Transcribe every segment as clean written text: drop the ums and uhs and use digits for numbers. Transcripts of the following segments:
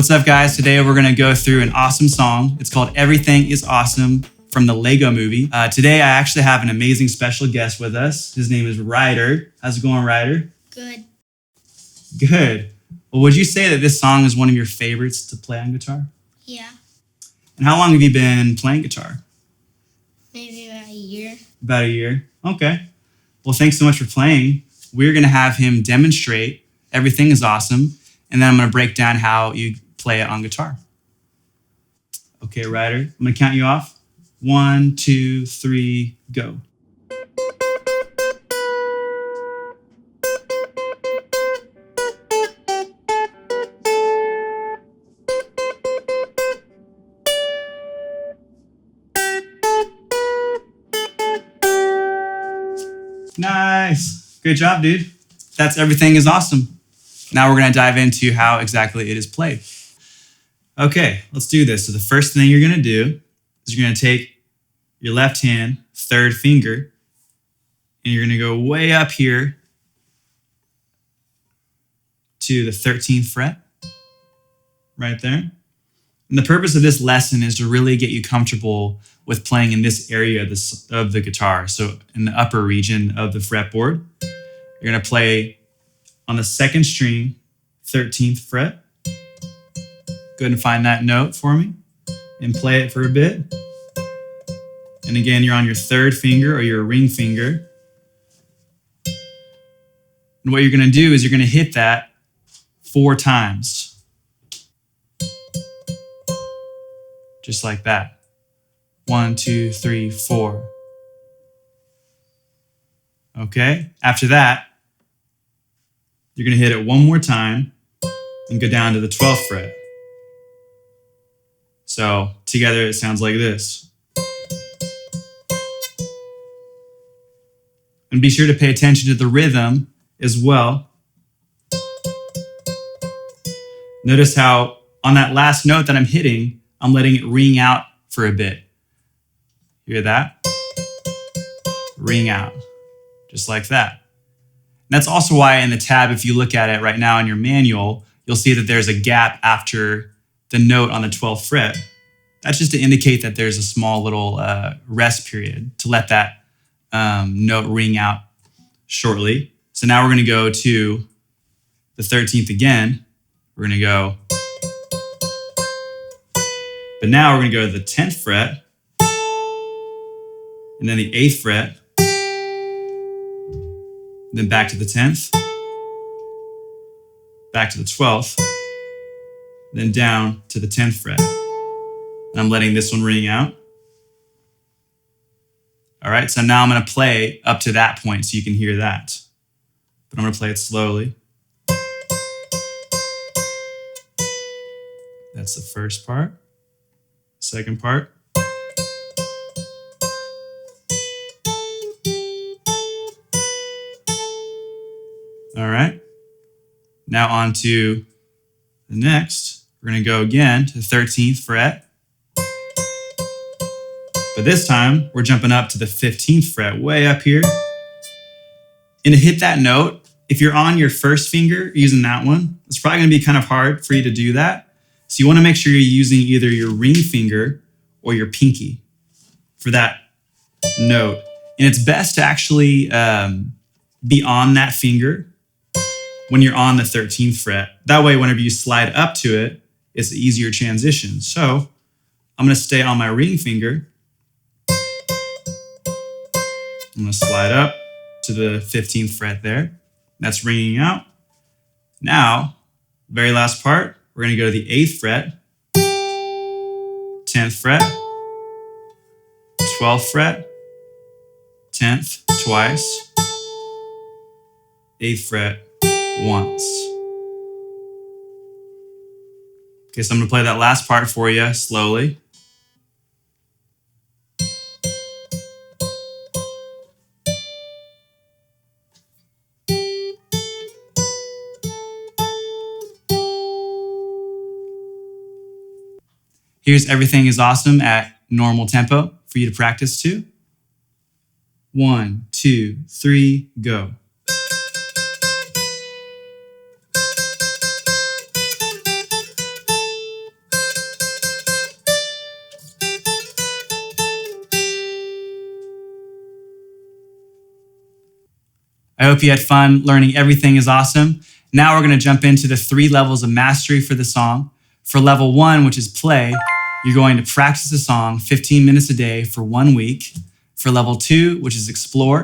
What's up, guys? Today we're going to go through an awesome song. It's called Everything is Awesome from the Lego Movie. Today I actually have an amazing special guest with us. His name is Ryder. How's it going, Ryder? Good. Good. Well, would you say that this song is one of your favorites to play on guitar? Yeah. And how long have you been playing guitar? Maybe about a year. About a year. Okay. Well, thanks so much for playing. We're going to have him demonstrate Everything is Awesome, and then I'm going to break down how you play it on guitar. Okay, Ryder, I'm going to count you off. 1, 2, 3, go. Nice. Good job, dude. That's Everything is Awesome. Now we're going to dive into how exactly it is played. Okay, let's do this. So the first thing you're going to do is you're going to take your left hand, third finger, and you're going to go way up here to the 13th fret, right there. And the purpose of this lesson is to really get you comfortable with playing in this area of the guitar. So in the upper region of the fretboard, you're going to play on the second string, 13th fret. Go ahead and find that note for me and play it for a bit. And again, you're on your third finger or your ring finger. And what you're going to do is you're going to hit that 4 times. Just like that. 1, 2, 3, 4. Okay, after that, you're going to hit it one more time and go down to the 12th fret. So together it sounds like this. And be sure to pay attention to the rhythm as well. Notice how on that last note that I'm hitting, I'm letting it ring out for a bit. You hear that? Ring out, just like that. And that's also why in the tab, if you look at it right now in your manual, you'll see that there's a gap after the note on the 12th fret. That's just to indicate that there's a small little rest period to let that note ring out shortly. So now we're going to go to the 13th again. We're going to go, but now we're going to go to the 10th fret, and then the 8th fret, then back to the 10th, back to the 12th, then down to the 10th fret. And I'm letting this one ring out. All right, so now I'm going to play up to that point so you can hear that. But I'm going to play it slowly. That's the first part. Second part. All right, now on to the next. We're going to go again to the 13th fret. But this time, we're jumping up to the 15th fret, way up here. And to hit that note, if you're on your first finger using that one, it's probably going to be kind of hard for you to do that. So you want to make sure you're using either your ring finger or your pinky for that note. And it's best to actually be on that finger when you're on the 13th fret. That way, whenever you slide up to it, it's an easier transition. So I'm going to stay on my ring finger. I'm going to slide up to the 15th fret there. That's ringing out. Now, very last part, we're going to go to the 8th fret, 10th fret, 12th fret, 10th twice, 8th fret once. Okay, so I'm going to play that last part for you slowly. Here's Everything is Awesome at normal tempo for you to practice to. 1, 2, 3, go. I hope you had fun learning Everything is Awesome. Now we're going to jump into the 3 levels of mastery for the song. For level 1, which is play, you're going to practice the song 15 minutes a day for 1 week. For level 2, which is explore,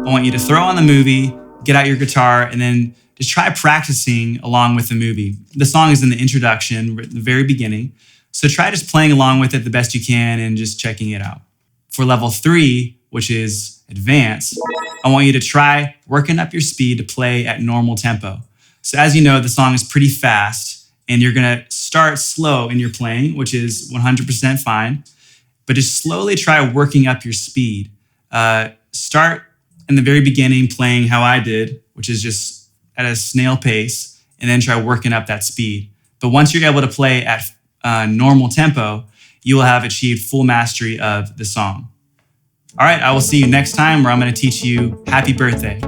I want you to throw on the movie, get out your guitar, and then just try practicing along with the movie. The song is in the introduction, at the very beginning. So try just playing along with it the best you can and just checking it out. For level 3, which is advanced, I want you to try working up your speed to play at normal tempo. So as you know, the song is pretty fast, and you're gonna start slow in your playing, which is 100% fine, but just slowly try working up your speed. Start in the very beginning playing how I did, which is just at a snail pace, and then try working up that speed. But once you're able to play at normal tempo, you will have achieved full mastery of the song. All right, I will see you next time where I'm going to teach you Happy Birthday.